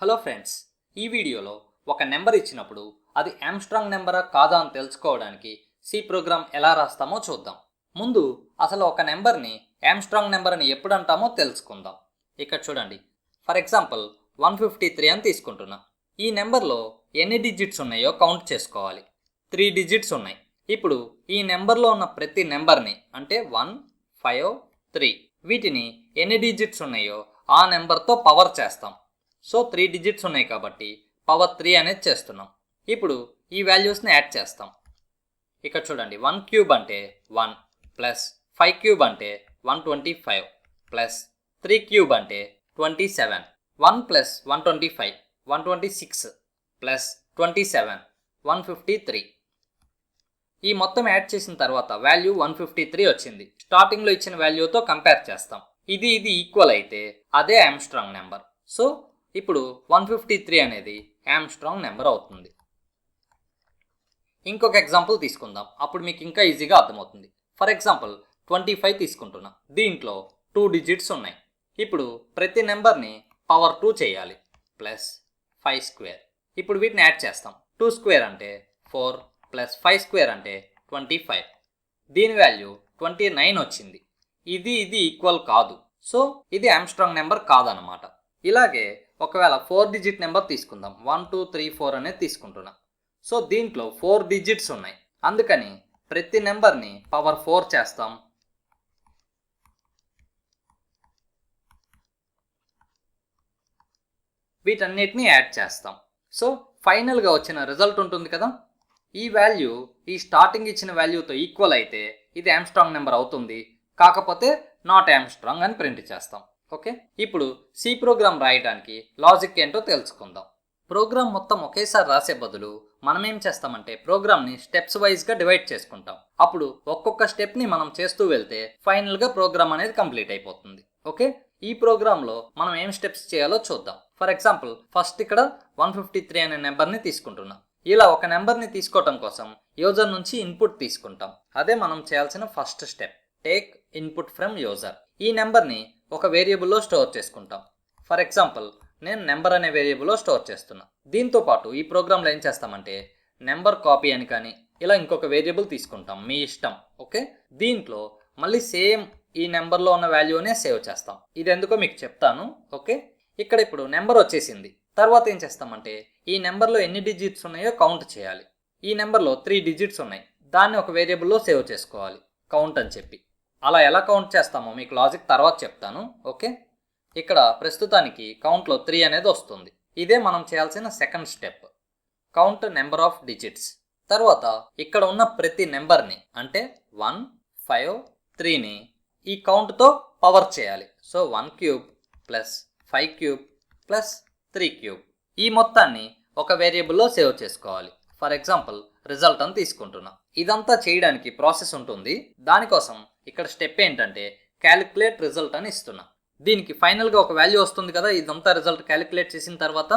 Hello friends, ఈ వీడియోలో ఒక నెంబర్ ఇచ్చినప్పుడు అది ఆమ్స్ట్రాంగ్ నెంబరా కాదా అని తెలుసుకోవడానికి సి ప్రోగ్రామ్ ఎలా రాస్తామో చూద్దాం. ముందు అసలు ఒక నెంబర్ని ఆమ్స్ట్రాంగ్ నెంబర్ అని ఎప్పుడు అంటామో తెలుసుకుందాం. ఇక్కడ చూడండి, ఫర్ ఎగ్జాంపుల్ 153 అని తీసుకుంటున్నా. ఈ నెంబర్లో ఎన్ని డిజిట్స్ ఉన్నాయో కౌంట్ చేసుకోవాలి. 3 డిజిట్స్ ఉన్నాయి. ఇప్పుడు ఈ నెంబర్లో ఉన్న ప్రతి నెంబర్ని అంటే 1, 5, 3 వీటిని ఎన్ని డిజిట్స్ ఉన్నాయో ఆ నెంబర్తో పవర్ చేస్తాం. సో 3 డిజిట్స్ ఉన్నాయి కాబట్టి పవర్ 3 అనేది చేస్తున్నాం. ఇప్పుడు ఈ వాల్యూస్ని యాడ్ చేస్తాం. ఇక్కడ చూడండి, 1 క్యూబ్ అంటే 1 ప్లస్ 5 క్యూబ్ అంటే 125 ప్లస్ 3 క్యూబ్ అంటే 27. 1 ప్లస్ 125 126 ప్లస్ 27 153. ఈ మొత్తం యాడ్ చేసిన తర్వాత వాల్యూ 153 వచ్చింది. స్టార్టింగ్లో ఇచ్చిన వాల్యూతో కంపేర్ చేస్తాం. ఇది ఈక్వల్ అయితే అదే ఆమ్స్ట్రాంగ్ నెంబర్. సో ఇప్పుడు 153 అనేది ఆమ్స్ట్రాంగ్ నెంబర్ అవుతుంది. ఇంకొక ఎగ్జాంపుల్ తీసుకుందాం, అప్పుడు మీకు ఇంకా ఈజీగా అర్థమవుతుంది. ఫర్ ఎగ్జాంపుల్ 25 తీసుకుంటున్నా. దీంట్లో 2 డిజిట్స్ ఉన్నాయి. ఇప్పుడు ప్రతి నెంబర్ని పవర్ 2 చేయాలి. Plus 5 square. ఇప్పుడు వీటిని యాడ్ చేస్తాం. 2 స్క్వేర్ అంటే 4 ప్లస్ 5 స్క్వేర్ అంటే 25. దీని వాల్యూ 29 వచ్చింది. ఇది ఈక్వల్ కాదు. సో ఇది ఆమ్స్ట్రాంగ్ నెంబర్ కాదనమాట. ఇలాగే ఒకవేళ 4 డిజిట్ నెంబర్ తీసుకుందాం. 1, 2, 3, 4 అనేది తీసుకుంటున్నా. సో దీంట్లో 4 డిజిట్స్ ఉన్నాయి. అందుకని ప్రతి నెంబర్ని పవర్ 4 చేస్తాం. వీటన్నిటిని యాడ్ చేస్తాం. సో ఫైనల్గా వచ్చిన రిజల్ట్ ఉంటుంది కదా, ఈ వాల్యూ ఈ స్టార్టింగ్ ఇచ్చిన వాల్యూతో ఈక్వల్ అయితే ఇది ఆమ్స్ట్రాంగ్ నెంబర్ అవుతుంది. కాకపోతే నాట్ ఆమ్స్ట్రాంగ్ అని ప్రింట్ చేస్తాం. ఓకే, ఇప్పుడు సి ప్రోగ్రామ్ రాయడానికి లాజిక్ ఏంటో తెలుసుకుందాం. ప్రోగ్రామ్ మొత్తం ఒకేసారి రాసే బదులు మనం ఏం చేస్తామంటే ప్రోగ్రామ్ని స్టెప్స్ వైజ్గా డివైడ్ చేసుకుంటాం. అప్పుడు ఒక్కొక్క స్టెప్ని మనం చేస్తూ వెళ్తే ఫైనల్గా ప్రోగ్రామ్ అనేది కంప్లీట్ అయిపోతుంది. ఓకే, ఈ ప్రోగ్రాంలో మనం ఏం స్టెప్స్ చేయాలో చూద్దాం. ఫర్ ఎగ్జాంపుల్ ఫస్ట్ ఇక్కడ 153 అనే నెంబర్ని తీసుకుంటున్నాం. ఇలా ఒక నెంబర్ని తీసుకోవటం కోసం యూజర్ నుంచి ఇన్పుట్ తీసుకుంటాం. అదే మనం చేయాల్సిన first step, take input from user. ఈ నెంబర్ని ఒక వేరియబుల్లో స్టోర్ చేసుకుంటాం. ఫర్ ఎగ్జాంపుల్ నేను నెంబర్ అనే వేరియబుల్లో స్టోర్ చేస్తున్నా. దీంతో పాటు ఈ ప్రోగ్రాంలో ఏం చేస్తామంటే నెంబర్ కాపీ అని కానీ ఇలా ఇంకొక వేరియబుల్ తీసుకుంటాం, మీ ఇష్టం. ఓకే, దీంట్లో మళ్ళీ సేమ్ ఈ నెంబర్లో ఉన్న వాల్యూనే సేవ్ చేస్తాం. ఇది ఎందుకో మీకు చెప్తాను. ఓకే, ఇక్కడ ఇప్పుడు నెంబర్ వచ్చేసింది. తర్వాత ఏం చేస్తామంటే ఈ నెంబర్లో ఎన్ని డిజిట్స్ ఉన్నాయో కౌంట్ చేయాలి. ఈ నెంబర్లో 3 డిజిట్స్ ఉన్నాయి. దాన్ని ఒక వేరియబుల్లో సేవ్ చేసుకోవాలి, కౌంట్ అని చెప్పి. అలా ఎలా కౌంట్ చేస్తామో మీకు లాజిక్ తర్వాత చెప్తాను. ఓకే, ఇక్కడ ప్రస్తుతానికి కౌంట్లో 3 అనేది వస్తుంది. ఇదే మనం చేయాల్సిన second step, count number of digits. తర్వాత ఇక్కడ ఉన్న ప్రతి నెంబర్ని అంటే 1, 5, 3ని ఈ కౌంట్తో పవర్ చేయాలి. So 1 cube plus 5 cube plus 3 cube. ఈ మొత్తాన్ని ఒక వేరియబుల్లో సేవ్ చేసుకోవాలి. ఫర్ ఎగ్జాంపుల్ రిజల్ట్ అని తీసుకుంటున్నా. ఇదంతా చేయడానికి ప్రాసెస్ ఉంటుంది. దానికోసం ఇక్కడ స్టెప్ ఏంటంటే క్యాలిక్యులేట్ రిజల్ట్ అని ఇస్తున్నా. దీనికి ఫైనల్గా ఒక వాల్యూ వస్తుంది కదా, ఇదంతా రిజల్ట్ క్యాలిక్యులేట్ చేసిన తర్వాత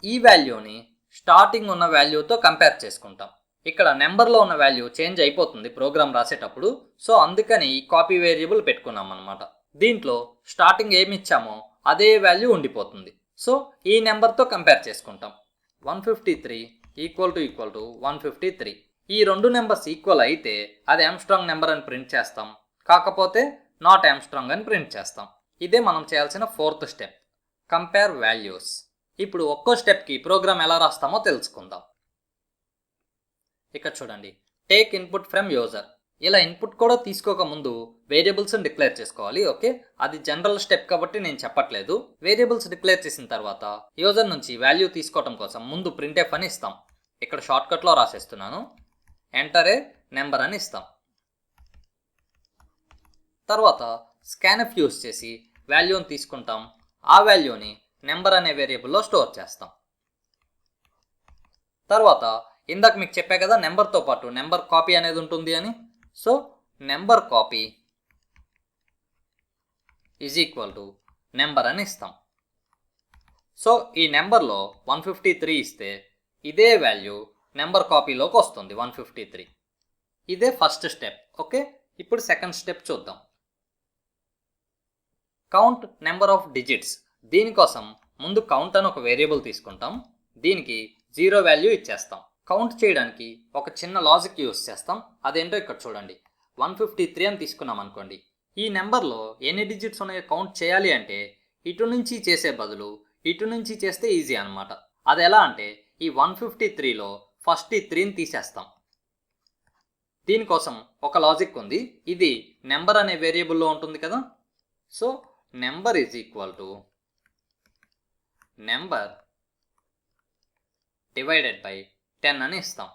ఈ వాల్యూని స్టార్టింగ్ ఉన్న వాల్యూతో కంపేర్ చేసుకుంటాం. ఇక్కడ నెంబర్లో ఉన్న వాల్యూ చేంజ్ అయిపోతుంది ప్రోగ్రామ్ రాసేటప్పుడు. సో అందుకని ఈ కాపీ వేరియబుల్ పెట్టుకున్నాం అనమాట. దీంట్లో స్టార్టింగ్ ఏమి ఇచ్చామో అదే వాల్యూ ఉండిపోతుంది. సో ఈ నెంబర్తో కంపేర్ చేసుకుంటాం. 153 ఈక్వల్ టు 153. ఈ రెండు నెంబర్స్ ఈక్వల్ అయితే అది ఆమ్స్ట్రాంగ్ నెంబర్ అని ప్రింట్ చేస్తాం. కాకపోతే నాట్ ఆమ్స్ట్రాంగ్ అని ప్రింట్ చేస్తాం. ఇదే మనం చేయాల్సిన ఫోర్త్ స్టెప్, కంపేర్ వాల్యూస్. ఇప్పుడు ఒక్కో స్టెప్కి ప్రోగ్రామ్ ఎలా రాస్తామో తెలుసుకుందాం. ఇక్కడ చూడండి, టేక్ ఇన్పుట్ ఫ్రమ్ యూజర్. ఇలా ఇన్పుట్ కూడా తీసుకోక ముందు వేరియబుల్స్ని డిక్లేర్ చేసుకోవాలి. ఓకే, అది జనరల్ స్టెప్ కాబట్టి నేను చెప్పట్లేదు. వేరియబుల్స్ డిక్లేర్ చేసిన తర్వాత యూజర్ నుంచి వాల్యూ తీసుకోవడం కోసం ముందు ప్రింట్ఎఫ్ అని ఇస్తాం. ఇక్కడ షార్ట్కట్లో రాసేస్తున్నాను, ఎంటర్ ఏ నెంబర్ అని ఇస్తాం. తర్వాత స్కాన్ఎఫ్ యూస్ చేసి వాల్యూని తీసుకుంటాం. ఆ వాల్యూని నెంబర్ అనే వేరియబుల్లో స్టోర్ చేస్తాం. తర్వాత ఇందాక మీకు చెప్పా కదా నెంబర్తో పాటు నెంబర్ కాపీ అనేది ఉంటుంది అని. So number copy is equal to number అని ఇస్తాం. సో ఈ నెంబర్లో 153 ఇస్తే ఇదే వాల్యూ నెంబర్ కాపీలోకి వస్తుంది 153. ఇదే ఫస్ట్ స్టెప్. ఓకే, ఇప్పుడు సెకండ్ స్టెప్ చూద్దాం, కౌంట్ నెంబర్ ఆఫ్ డిజిట్స్. దీనికోసం ముందు కౌంట్ అని ఒక వేరియబుల్ తీసుకుంటాం, దీనికి 0 వాల్యూ ఇచ్చేస్తాం. కౌంట్ చేయడానికి ఒక చిన్న లాజిక్ యూస్ చేస్తాం. అదేంటో ఇక్కడ చూడండి. 153 అని తీసుకున్నాం అనుకోండి. ఈ నెంబర్లో ఎన్ని డిజిట్స్ ఉన్నాయో కౌంట్ చేయాలి అంటే ఇటు నుంచి చేసే బదులు ఇటు నుంచి చేస్తే ఈజీ అనమాట. అది ఎలా అంటే ఈ 153లో ఫస్ట్ ఈ 3ని తీసేస్తాం. దీనికోసం ఒక లాజిక్ ఉంది. ఇది నెంబర్ అనే వేరియబుల్లో ఉంటుంది కదా. So number is equal to number divided by 10 అని ఇస్తాం.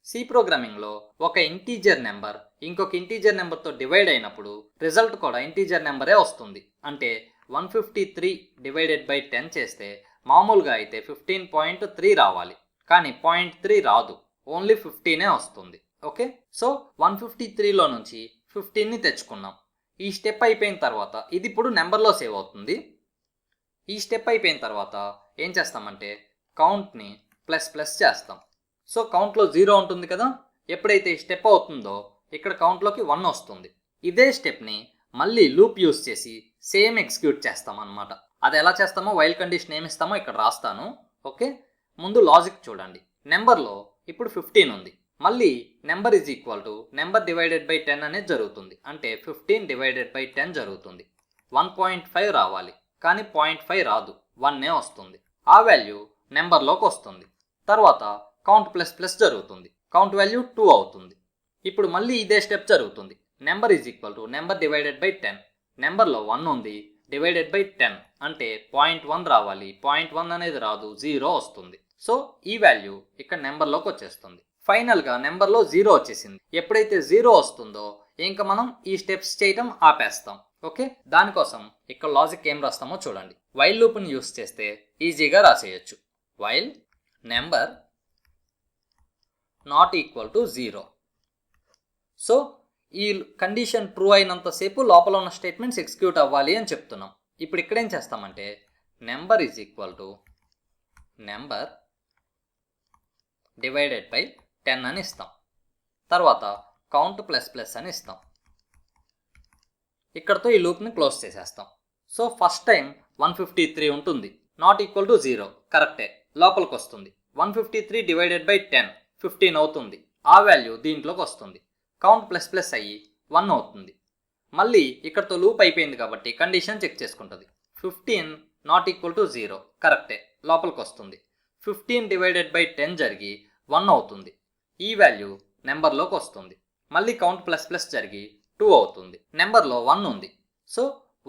సి ప్రోగ్రామింగ్లో ఒక ఇంటీజర్ నెంబర్ ఇంకొక ఇంటీజర్ నెంబర్తో డివైడ్ అయినప్పుడు రిజల్ట్ కూడా ఇంటీజర్ నెంబరే వస్తుంది. అంటే 153 డివైడెడ్ బై 10 చేస్తే మామూలుగా అయితే 15.3 రావాలి, కానీ 0.3 రాదు, ఓన్లీ 15 వస్తుంది. ఓకే, సో 153లో నుంచి 15ని తెచ్చుకున్నాం. ఈ స్టెప్ అయిపోయిన తర్వాత ఇది ఇప్పుడు నెంబర్లో సేవ్ అవుతుంది. ఈ స్టెప్ అయిపోయిన తర్వాత ఏం చేస్తామంటే కౌంట్ని ప్లస్ ప్లస్ చేస్తాం. సో కౌంట్లో 0 ఉంటుంది కదా. ఎప్పుడైతే ఈ స్టెప్ అవుతుందో ఇక్కడ కౌంట్లోకి 1 వస్తుంది. ఇదే స్టెప్ని మళ్ళీ లూప్ యూస్ చేసి సేమ్ ఎగ్జిక్యూట్ చేస్తాం అన్నమాట. అది ఎలా చేస్తామో వైల్ కండిషన్ ఏమి ఇస్తామో ఇక్కడ రాస్తాను. ఓకే, ముందు లాజిక్ చూడండి. నెంబర్లో ఇప్పుడు 15 ఉంది. మళ్ళీ number is equal to number divided by 10 అనేది జరుగుతుంది. అంటే 15 డివైడెడ్ బై 10 జరుగుతుంది. 1.5 రావాలి, కానీ 0.5 రాదు, 1 వస్తుంది. ఆ వాల్యూ నెంబర్లోకి వస్తుంది. తర్వాత కౌంట్ ప్లస్ ప్లస్ జరుగుతుంది. కౌంట్ వాల్యూ 2 అవుతుంది. ఇప్పుడు మళ్ళీ ఇదే స్టెప్ జరుగుతుంది. Number is equal to number divided by 10. నెంబర్లో 1 ఉంది, డివైడెడ్ బై 10 అంటే 0.1 రావాలి, 0.1 అనేది రాదు, 0 వస్తుంది. సో ఈ వాల్యూ ఇక్కడ నెంబర్లోకి వచ్చేస్తుంది. ఫైనల్గా నెంబర్లో 0 వచ్చేసింది. ఎప్పుడైతే 0 వస్తుందో ఇంకా మనం ఈ స్టెప్స్ చేయడం ఆపేస్తాం. ఓకే, దానికోసం ఇక్కడ లాజిక్ ఏం రాస్తామో చూడండి. వైల్ లూప్ని యూస్ చేస్తే ఈజీగా రాసేయచ్చు. While number not equal to 0. So ఈ కండిషన్ ట్రూ అయినంతసేపు లోపల ఉన్న స్టేట్మెంట్స్ ఎగ్జిక్యూట్ అవ్వాలి అని చెప్తున్నాం. ఇప్పుడు ఇక్కడ ఏం చేస్తామంటే number is equal to number divided by 10 అని ఇస్తాం. తర్వాత కౌంట్ ప్లస్ ప్లస్ అని ఇస్తాం. ఇక్కడతో ఈ లూప్ని క్లోజ్ చేసేస్తాం. సో ఫస్ట్ టైం 153 ఉంటుంది, నాట్ ఈక్వల్ టు 0 కరెక్టే, లోపలికి వస్తుంది. 153 డివైడెడ్ బై 10 15 అవుతుంది. ఆ వాల్యూ దీంట్లోకి వస్తుంది. కౌంట్ ప్లస్ ప్లస్ అయ్యి 1 అవుతుంది. మళ్ళీ ఇక్కడతో లూప్ అయిపోయింది కాబట్టి కండిషన్ చెక్ చేసుకుంటుంది. 15 నాట్ ఈక్వల్ టు 0 కరెక్టే, లోపలికి వస్తుంది. 15 డివైడెడ్ బై 10 జరిగి 1 అవుతుంది. ఈ వాల్యూ నెంబర్లోకి వస్తుంది. మళ్ళీ కౌంట్ ప్లస్ ప్లస్ జరిగి 2 అవుతుంది. నెంబర్లో 1 ఉంది. సో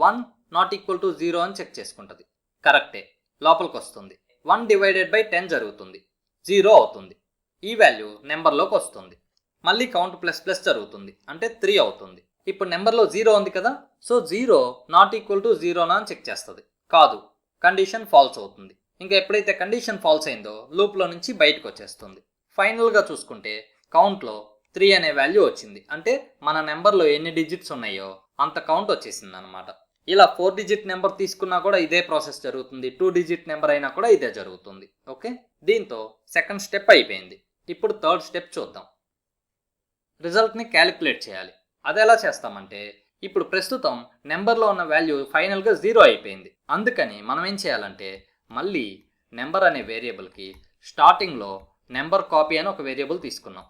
1 నాట్ ఈక్వల్ టు 0 అని చెక్ చేసుకుంటుంది. కరెక్టే, లోపలికి వస్తుంది. 1 డివైడెడ్ బై 10 జరుగుతుంది, 0 అవుతుంది. ఈ వాల్యూ నెంబర్లోకి వస్తుంది. మళ్ళీ కౌంట్ ప్లస్ ప్లస్ జరుగుతుంది, అంటే 3 అవుతుంది. ఇప్పుడు నెంబర్లో 0 ఉంది కదా. సో 0 నాట్ ఈక్వల్ టు 0 అని చెక్ చేస్తుంది. కాదు, కండిషన్ ఫాల్స్ అవుతుంది. ఇంకా ఎప్పుడైతే కండిషన్ ఫాల్స్ అయిందో లూప్లో నుంచి బయటకు వచ్చేస్తుంది. ఫైనల్గా చూసుకుంటే కౌంట్లో 3 అనే వాల్యూ వచ్చింది. అంటే మన నెంబర్లో ఎన్ని డిజిట్స్ ఉన్నాయో అంత కౌంట్ వచ్చేసింది అనమాట. ఇలా 4 డిజిట్ నెంబర్ తీసుకున్నా కూడా ఇదే ప్రాసెస్ జరుగుతుంది. 2 డిజిట్ నెంబర్ అయినా కూడా ఇదే జరుగుతుంది. ఓకే, దీంతో సెకండ్ స్టెప్ అయిపోయింది. ఇప్పుడు థర్డ్ స్టెప్ చూద్దాం. రిజల్ట్ని క్యాలిక్యులేట్ చేయాలి. అది ఎలా చేస్తామంటే ఇప్పుడు ప్రస్తుతం నెంబర్లో ఉన్న వాల్యూ ఫైనల్గా 0 అయిపోయింది. అందుకని మనం ఏం చేయాలంటే మళ్ళీ నెంబర్ అనే వేరియబుల్కి స్టార్టింగ్లో నెంబర్ కాపీ అని ఒక వేరియబుల్ తీసుకున్నాం.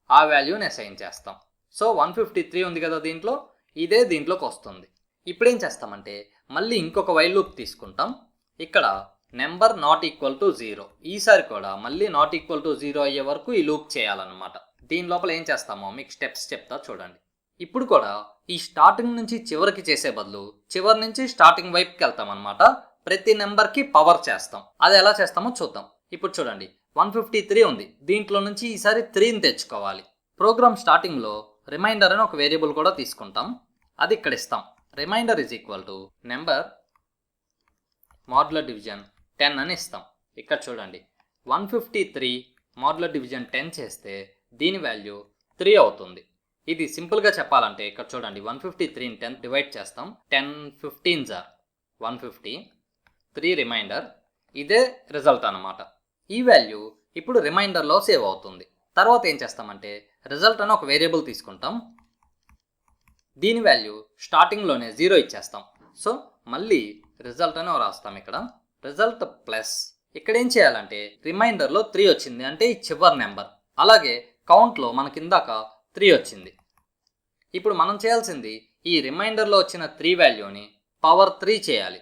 ఆ వాల్యూని అసైన్ చేస్తాం. సో 153 ఉంది కదా దీంట్లో, ఇదే దీంట్లోకి వస్తుంది. ఇప్పుడు ఏం చేస్తామంటే మళ్ళీ ఇంకొక వైల్ లూప్ తీసుకుంటాం. ఇక్కడ నెంబర్ నాట్ ఈక్వల్ టు 0, ఈసారి కూడా మళ్ళీ నాట్ ఈక్వల్ టు 0 అయ్యే వరకు ఈ లూప్ చేయాలన్నమాట. దీని లోపల ఏం చేస్తామో మీకు స్టెప్స్ చెప్తా చూడండి. ఇప్పుడు కూడా ఈ స్టార్టింగ్ నుంచి చివరికి చేసే బదులు చివరి నుంచి స్టార్టింగ్ వైపుకి వెళ్తాం అనమాట. ప్రతి నెంబర్కి పవర్ చేస్తాం. అది ఎలా చేస్తామో చూద్దాం. ఇప్పుడు చూడండి, 153 ఉంది. దీంట్లో నుంచి ఈసారి 3ని తెచ్చుకోవాలి. ప్రోగ్రామ్ స్టార్టింగ్లో రిమైండర్ అని ఒక వేరియబుల్ కూడా తీసుకుంటాం. అది ఇక్కడ ఇస్తాం. Remainder is equal to number modular division 10 అని ఇస్తాం. ఇక్కడ చూడండి, 153 మాడ్యులర్ డివిజన్ 10 చేస్తే దీని వాల్యూ 3 అవుతుంది. ఇది సింపుల్గా చెప్పాలంటే ఇక్కడ చూడండి, 153ని 10 డివైడ్ చేస్తాం. 10 15s are 150, 3 రిమైండర్, ఇదే రిజల్ట్ అనమాట. ఈ వాల్యూ ఇప్పుడు రిమైండర్లో సేవ్ అవుతుంది. తర్వాత ఏం చేస్తామంటే రిజల్ట్ అని ఒక వేరియబుల్ తీసుకుంటాం. దీని వాల్యూ స్టార్టింగ్లోనే 0 ఇచ్చేస్తాం. సో మళ్ళీ రిజల్ట్ అని రాస్తాం ఇక్కడ. రిజల్ట్ ప్లస్ ఇక్కడ ఏం చేయాలంటే రిమైండర్లో 3 వచ్చింది అంటే ఈ చివరి నెంబర్, అలాగే కౌంట్లో మనకి ఇందాక 3 వచ్చింది. ఇప్పుడు మనం చేయాల్సింది ఈ రిమైండర్లో వచ్చిన 3 వాల్యూని పవర్ 3 చేయాలి.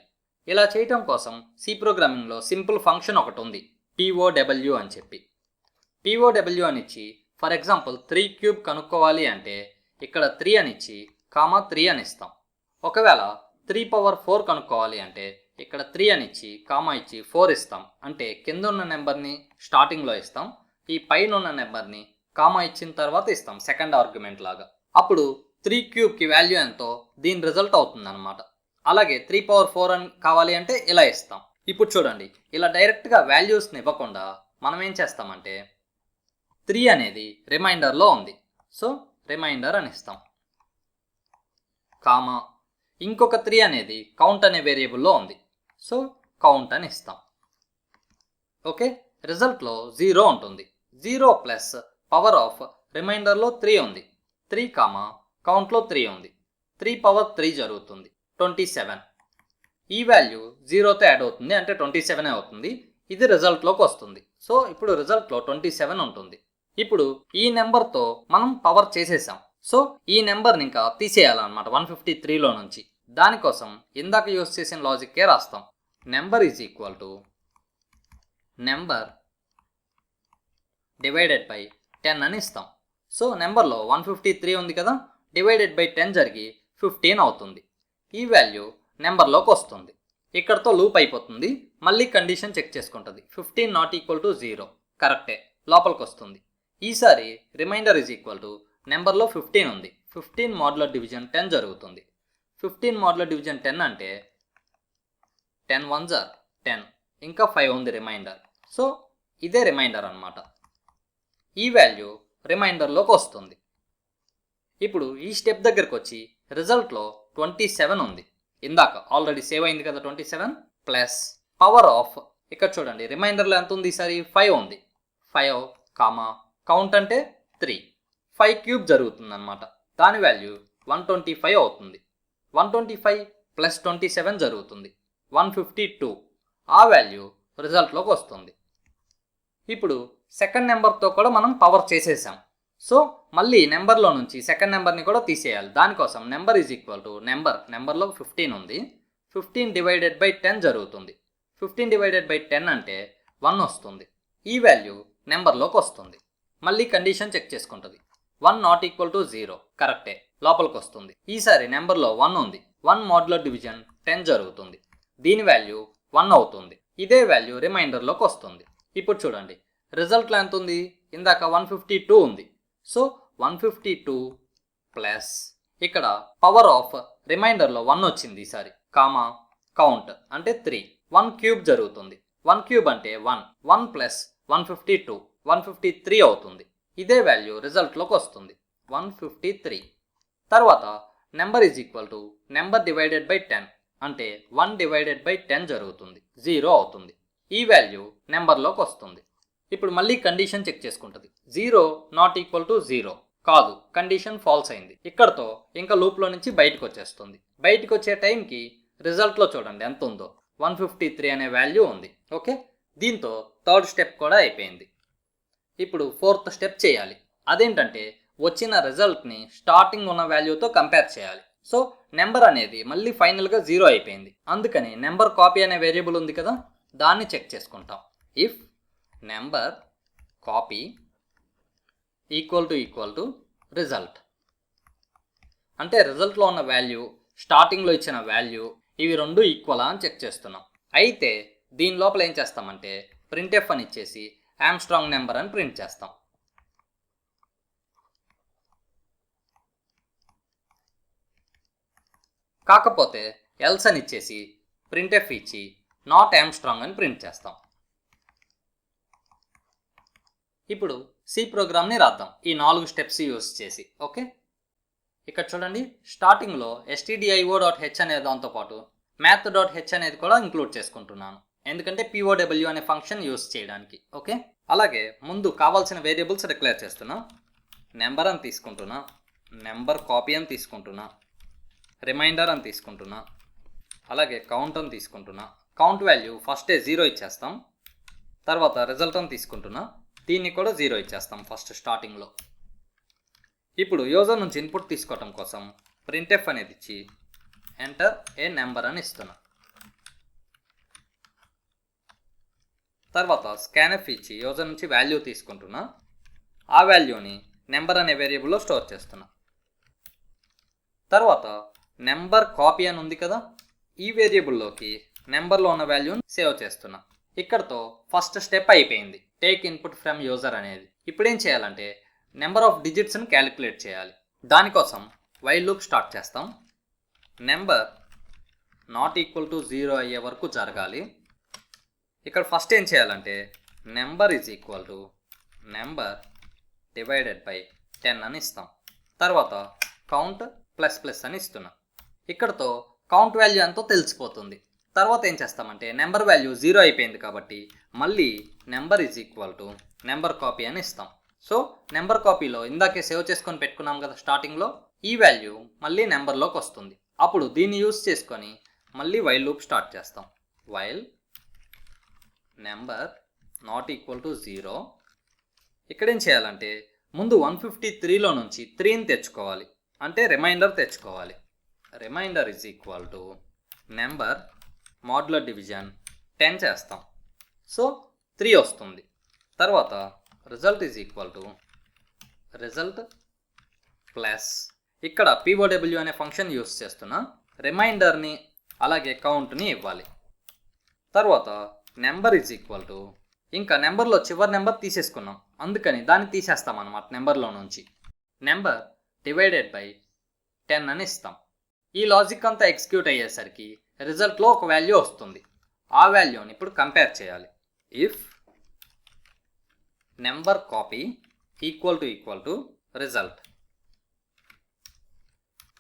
ఇలా చేయటం కోసం సి ప్రోగ్రామింగ్లో సింపుల్ ఫంక్షన్ ఒకటి ఉంది, POW అని చెప్పి. POW అని ఇచ్చి ఫర్ ఎగ్జాంపుల్ 3 క్యూబ్ కనుక్కోవాలి అంటే ఇక్కడ 3 అని ఇచ్చి 3 అని ఇస్తాం. ఒకవేళ 3 పవర్ 4 కనుక్కోవాలి అంటే ఇక్కడ 3 అని ఇచ్చి ఇచ్చి 4 ఇస్తాం. అంటే కింద ఉన్న నెంబర్ని స్టార్టింగ్లో ఇస్తాం, ఈ పైన ఉన్న నెంబర్ని ఇచ్చిన తర్వాత ఇస్తాం సెకండ్ ఆర్గ్యుమెంట్ లాగా. అప్పుడు 3 క్యూబ్కి వాల్యూ ఎంతో దీని రిజల్ట్ అవుతుంది అనమాట. అలాగే 3 పవర్ 4 అని కావాలి అంటే ఇలా ఇస్తాం. ఇప్పుడు చూడండి, ఇలా డైరెక్ట్గా వాల్యూస్ని ఇవ్వకుండా మనం ఏం చేస్తామంటే 3 అనేది రిమైండర్లో ఉంది, సో రిమైండర్ అని ఇస్తాం. ఇంకొక 3 అనేది కౌంట్ అనే వేరియబుల్లో ఉంది, సో కౌంట్ అని ఇస్తాం. ఓకే, రిజల్ట్లో 0 ఉంటుంది. 0 ప్లస్ పవర్ ఆఫ్ రిమైండర్లో 3 ఉంది, 3 కౌంట్లో 3 ఉంది. 3 పవర్ 3 జరుగుతుంది 27. ఈ వాల్యూ 0తో యాడ్ అవుతుంది అంటే 27 అవుతుంది. ఇది రిజల్ట్లోకి వస్తుంది. సో ఇప్పుడు రిజల్ట్లో 27 ఉంటుంది. ఇప్పుడు ఈ నెంబర్తో మనం పవర్ చేసేసాం. సో ఈ నెంబర్ని ఇంకా తీసేయాలన్నమాట 153లో నుంచి. దానికోసం ఇందాక యూజ్ చేసిన లాజిక్కే రాస్తాం. Number is equal to number divided by 10 అని ఇస్తాం. సో నెంబర్లో 153 ఉంది కదా, డివైడెడ్ బై 10 జరిగి 15 అవుతుంది. ఈ వాల్యూ నెంబర్లోకి వస్తుంది. ఇక్కడతో లూప్ అయిపోతుంది, మళ్ళీ కండిషన్ చెక్ చేసుకుంటుంది. 15 నాట్ ఈక్వల్ టు 0 కరెక్టే, లోపలికి వస్తుంది. ఈసారి రిమైండర్ ఈజ్ ఈక్వల్ టు నెంబర్లో 15 ఉంది, 15 మోడ్యులర్ డివిజన్ 10 జరుగుతుంది. 15 మోడ్యులర్ డివిజన్ 10 అంటే 10 1s are 10, ఇంకా 5 ఉంది రిమైండర్. సో ఇదే రిమైండర్ అన్నమాట. ఈ వాల్యూ రిమైండర్లోకి వస్తుంది. ఇప్పుడు ఈ స్టెప్ దగ్గరకు వచ్చి రిజల్ట్లో 27 ఉంది, ఇందాక ఆల్రెడీ సేవ్ అయింది కదా 27, ప్లస్ పవర్ ఆఫ్ ఇక్కడ చూడండి రిమైండర్లో ఎంత ఉంది, ఈసారి 5 ఉంది. 5 కౌంట్ అంటే 3, 5 క్యూబ్ జరుగుతుంది అనమాట. దాని వాల్యూ 125 అవుతుంది. 125 ప్లస్ 27 జరుగుతుంది 152. ఆ వాల్యూ రిజల్ట్లోకి వస్తుంది. ఇప్పుడు సెకండ్ నెంబర్తో కూడా మనం పవర్ చేసేసాం. సో మళ్ళీ నెంబర్లో నుంచి సెకండ్ నెంబర్ని కూడా తీసేయాలి. దానికోసం నెంబర్ ఈజ్ ఈక్వల్ టు నెంబర్లో 15 ఉంది, 15 డివైడెడ్ బై 10 జరుగుతుంది. 15 డివైడెడ్ బై 10 అంటే 1 వస్తుంది. ఈ వాల్యూ నెంబర్లోకి వస్తుంది. మళ్ళీ కండిషన్ చెక్ చేసుకుంటుంది. 1 నాట్ ఈక్వల్ టు 0 కరెక్టే, లోపలికి వస్తుంది. ఈసారి నెంబర్లో 1 ఉంది, 1 మోడ్యులర్ డివిజన్ 10 జరుగుతుంది. దీని వాల్యూ 1 అవుతుంది. ఇదే వాల్యూ రిమైండర్లోకి వస్తుంది. ఇప్పుడు చూడండి రిజల్ట్లో ఎంత ఉంది, ఇందాక 152 ఉంది. సో 152 ప్లస్ ఇక్కడ పవర్ ఆఫ్ రిమైండర్లో 1 వచ్చింది ఈసారి, కౌంట్ అంటే 3, 1 క్యూబ్ జరుగుతుంది. 1 క్యూబ్ అంటే 1 ప్లస్ 152 153 అవుతుంది. ఇదే వాల్యూ రిజల్ట్లోకి వస్తుంది 153. తర్వాత number is equal to number divided by 10 అంటే 1 డివైడెడ్ బై 10 జరుగుతుంది, 0 అవుతుంది. ఈ వాల్యూ నెంబర్లోకి వస్తుంది. ఇప్పుడు మళ్ళీ కండిషన్ చెక్ చేసుకుంటుంది. 0 నాట్ ఈక్వల్ టు 0 కాదు, కండిషన్ ఫాల్స్ అయింది. ఇక్కడతో ఇంకా లూప్లో నుంచి బయటకు వచ్చేస్తుంది. బయటకు వచ్చే టైంకి రిజల్ట్లో చూడండి ఎంత ఉందో, 153 అనే వాల్యూ ఉంది. ఓకే, దీంతో థర్డ్ స్టెప్ కూడా అయిపోయింది. ఇప్పుడు ఫోర్త్ స్టెప్ చేయాలి. అదేంటంటే వచ్చిన రిజల్ట్ని స్టార్టింగ్ ఉన్న వాల్యూతో కంపేర్ చేయాలి. సో నెంబర్ అనేది మళ్ళీ ఫైనల్గా 0 అయిపోయింది. అందుకని నెంబర్ కాపీ అనే వేరియబుల్ ఉంది కదా, దాన్ని చెక్ చేసుకుంటాం. If number copy equal to result అంటే రిజల్ట్లో ఉన్న వాల్యూ స్టార్టింగ్లో ఇచ్చిన వాల్యూ ఇవి రెండు ఈక్వలా అని చెక్ చేస్తున్నాం. అయితే దీని లోపల ఏం చేస్తామంటే ప్రింట్ఎఫ్ అని ఇచ్చేసి ఆమ్స్ట్రాంగ్ నెంబర్ అని ప్రింట్ చేస్తాం. కాకపోతే ఎల్స్ అని ఇచ్చేసి ప్రింట్ఎఫ్ ఇచ్చి నాట్ ఆమ్స్ట్రాంగ్ అని ప్రింట్ చేస్తాం. ఇప్పుడు సి ప్రోగ్రామ్ని రాద్దాం ఈ 4 స్టెప్స్ యూస్ చేసి. ఓకే, ఇక్కడ చూడండి స్టార్టింగ్లో stdio.h అనే దాంతోపాటు math.h అనేది కూడా ఇంక్లూడ్ చేసుకుంటున్నాను, ఎందుకంటే POW అనే ఫంక్షన్ యూస్ చేయడానికి. ఓకే, అలాగే ముందు కావాల్సిన వేరియబుల్స్ డిక్లేర్ చేస్తున్నా. నెంబర్ అని తీసుకుంటున్నా, నెంబర్ కాపీ అని తీసుకుంటున్నా, రిమైండర్ అని తీసుకుంటున్నా, అలాగే కౌంట్ అని తీసుకుంటున్నా, కౌంట్ వాల్యూ ఫస్ట్ 0 ఇచ్చేస్తాం. తర్వాత రిజల్ట్ అని తీసుకుంటున్నా, దీన్ని కూడా 0 ఇచ్చేస్తాం ఫస్ట్ స్టార్టింగ్లో. ఇప్పుడు యూజర్ నుంచి ఇన్పుట్ తీసుకోవటం కోసం ప్రింట్ఎఫ్ అనేది ఇచ్చి ఎంటర్ ఏ నెంబర్ అని ఇస్తున్నా. తర్వాత స్కాన్ఎఫ్ ఇచ్చి యూజర్ నుంచి వాల్యూ తీసుకుంటున్నా, ఆ వాల్యూని నెంబర్ అనే వేరియబుల్లో స్టోర్ చేస్తున్నా. తర్వాత నెంబర్ కాపీ అని ఉంది కదా, ఈ వేరియబుల్లోకి నెంబర్లో ఉన్న వాల్యూని సేవ్ చేస్తున్నా. ఇక్కడతో ఫస్ట్ స్టెప్ అయిపోయింది, టేక్ ఇన్పుట్ ఫ్రమ్ యూజర్ అనేది. ఇప్పుడు ఏం చేయాలంటే నెంబర్ ఆఫ్ డిజిట్స్ని క్యాలిక్యులేట్ చేయాలి. దానికోసం వైల్ లూప్ స్టార్ట్ చేస్తాం. నెంబర్ నాట్ ఈక్వల్ టు 0 అయ్యే వరకు జరగాలి. ఇక్కడ ఫస్ట్ ఏం చేయాలంటే number is equal to number divided by 10 అని ఇస్తాం. తర్వాత కౌంట్ ప్లస్ ప్లస్ అని ఇస్తున్నాం. ఇక్కడతో కౌంట్ వాల్యూ ఎంతో తెలిసిపోతుంది. తర్వాత ఏం చేస్తామంటే నెంబర్ వాల్యూ 0 అయిపోయింది కాబట్టి మళ్ళీ number is equal to number copy అని ఇస్తాం. సో నెంబర్ కాపీలో ఇందాకే సేవ్ చేసుకొని పెట్టుకున్నాం కదా స్టార్టింగ్లో, ఈ వాల్యూ మళ్ళీ నెంబర్లోకి వస్తుంది. అప్పుడు దీన్ని యూజ్ చేసుకొని మళ్ళీ వైల్ లూప్ స్టార్ట్ చేస్తాం. While number not equal to 0. ఇక్కడేం చేయాలంటే ముందు 153లో నుంచి 3ని తెచ్చుకోవాలి, అంటే రిమైండర్ తెచ్చుకోవాలి. Remainder is equal to number modular division 10 చేస్తాం. సో 3 వస్తుంది. తర్వాత result is equal to result plus, ఇక్కడ POW అనే ఫంక్షన్ యూస్ చేస్తున్నా, రిమైండర్ని అలాగే కౌంట్ని ఇవ్వాలి. తర్వాత నెంబర్ ఈజ్ ఈక్వల్ టు, ఇంకా నెంబర్లో చివరి నెంబర్ తీసేసుకున్నాం అందుకని దాన్ని తీసేస్తాం అన్నమాట నెంబర్లో నుంచి. నెంబర్ డివైడెడ్ బై 10 అని ఇస్తాం. ఈ లాజిక్ అంతా ఎగ్జిక్యూట్ అయ్యేసరికి రిజల్ట్లో ఒక వాల్యూ వస్తుంది. ఆ వాల్యూని ఇప్పుడు కంపేర్ చేయాలి. If number copy equal to result,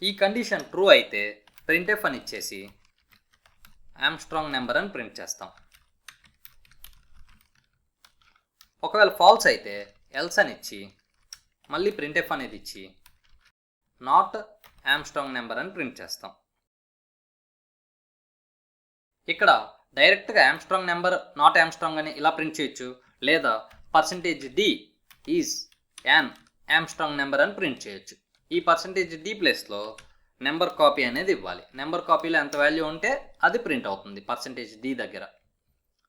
ఈ కండిషన్ ట్రూ అయితే ప్రింట్ఎఫ్ అని ఇచ్చేసి ఆమ్స్ట్రాంగ్ నెంబర్ అని ప్రింట్ చేస్తాం. ఒకవేళ ఫాల్స్ అయితే ఎల్స్ అని ఇచ్చి మళ్ళీ ప్రింట్ఎఫ్ అనేది ఇచ్చి నాట్ ఆమ్స్ట్రాంగ్ నెంబర్ అని ప్రింట్ చేస్తాం. ఇక్కడ డైరెక్ట్గా ఆమ్స్ట్రాంగ్ నెంబర్ నాట్ ఆమ్స్ట్రాంగ్ అని ఇలా ప్రింట్ చేయొచ్చు, లేదా %d is an Armstrong number అని ప్రింట్ చేయొచ్చు. ఈ %d ప్లేస్లో నెంబర్ కాపీ అనేది ఇవ్వాలి. నెంబర్ కాపీలో ఎంత వాల్యూ ఉంటే అది ప్రింట్ అవుతుంది %d దగ్గర.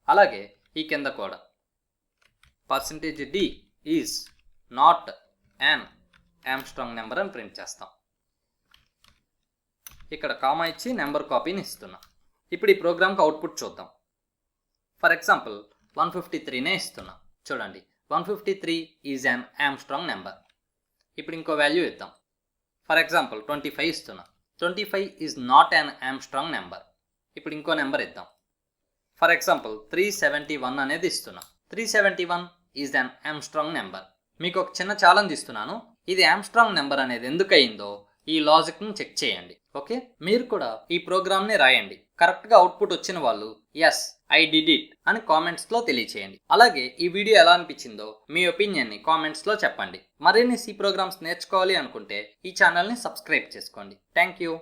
అలాగే ఈ కింద కూడా %d is not an Armstrong number అని ప్రింట్ చేస్తాం. ఇక్కడ కామా ఇచ్చి నెంబర్ కాపీని ఇస్తున్నాం. ఇప్పుడు ఈ ప్రోగ్రామ్కి అవుట్పుట్ చూద్దాం. ఫర్ ఎగ్జాంపుల్ 153నే ఇస్తున్నా. చూడండి 153 ఈజ్ యాన్ ఆమ్స్ట్రాంగ్ నెంబర్. ఇప్పుడు ఇంకో వాల్యూ ఇద్దాం. ఫర్ ఎగ్జాంపుల్ 25 ఇస్తున్నా. 25 is not an Armstrong number. ఇప్పుడు ఇంకో నెంబర్ ఇద్దాం. ఫర్ ఎగ్జాంపుల్ 371 అనేది ఇస్తున్నా. 371 ఈజ్ యాన్ ఆమ్స్ట్రాంగ్ నెంబర్. మీకు ఒక చిన్న ఛాలెంజ్ ఇస్తున్నాను. ఇది ఆమ్స్ట్రాంగ్ నెంబర్ అనేది ఎందుకు అయిందో ఈ లాజిక్ని చెక్ చేయండి. ఓకే, మీరు కూడా ఈ ప్రోగ్రామ్ని రాయండి. కరెక్ట్గా అవుట్పుట్ వచ్చిన వాళ్ళు ఎస్ ఐ డిడ్ ఇట్ అని కామెంట్స్లో తెలియచేయండి. అలాగే ఈ వీడియో ఎలా అనిపించిందో మీ ఒపీనియన్ని కామెంట్స్లో చెప్పండి. మరిన్ని C ప్రోగ్రామ్స్ నేర్చుకోవాలి అనుకుంటే ఈ ఛానల్ని సబ్స్క్రైబ్ చేసుకోండి. Thank you.